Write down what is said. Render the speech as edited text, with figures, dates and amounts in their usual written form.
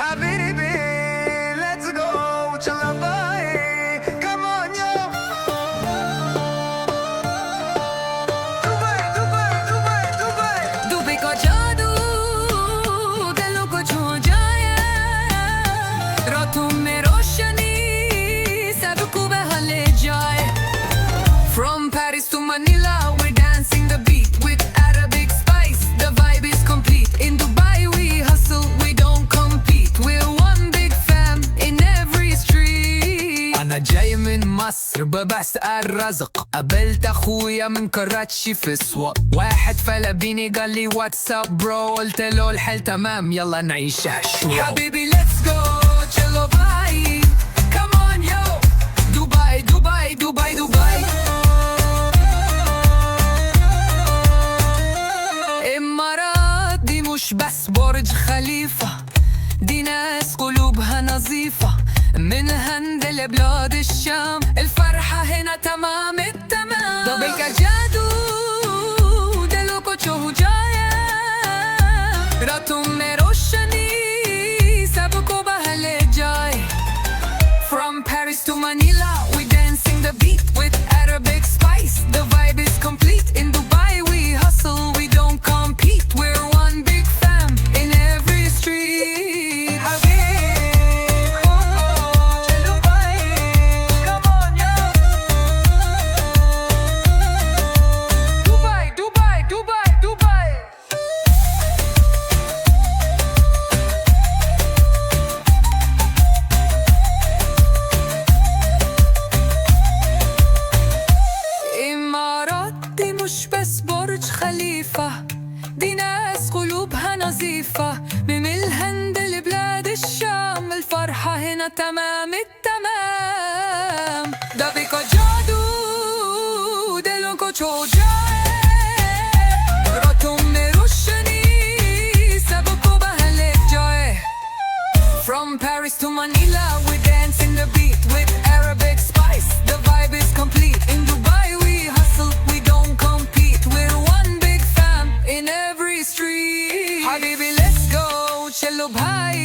Habibi, let's go, चलो भाई, come on yo. Dubai, Dubai, Dubai, Dubai. Dubai का जादू दिलों को छू जाए, रातों में रोशनी सबको बहा ले जाए. From Paris to Manila, we're dancing the beat with Arabic spice. The vibe is complete. In Dubai we hustle, we don't compete. We're one big fam in every street. أنا جاي من مصر ببحث الرزق، قابلت أخويا من كراتشي في السوق. واحد فلبيني قال لي واتساب برو، قلت له الحل تمام يلا نعيشها شو. حبيبي let's go چلو باي come on yo. دبي دبي دبي دبي. إمارات دي مش بس برج خليفة، دي ناس قلوبها نظيفة. من هند لبلاد الشام الفرحة هنا تمام التمام. دبي का जादू दिलों को छू जाए, रातों में रोशनी सबको बहा ले जाए. From Paris to Manila, we dancing the beat with Arabic spice. The vibe is complete. In Dubai we hustle, we don't compete. We're one big fam in every street. Habibi, चलो भाई, come on yo. Dubai, Dubai, Dubai, Dubai. إمارات دي مش بس برج خليفة، دي ناس قلوبها نظيفة. من الهند لبلاد الشام الفرحة هنا تمام التمام. دبي का जादू दिलों को छू जाए, रातों में रोशनी सबको बहा ले जाए. From Paris to Manila, we dance in the beat with Arabic spice. The vibe is complete. In Dubai we hustle, we don't compete. We're one big fam in every street. Habibi let's go, chalo bhai.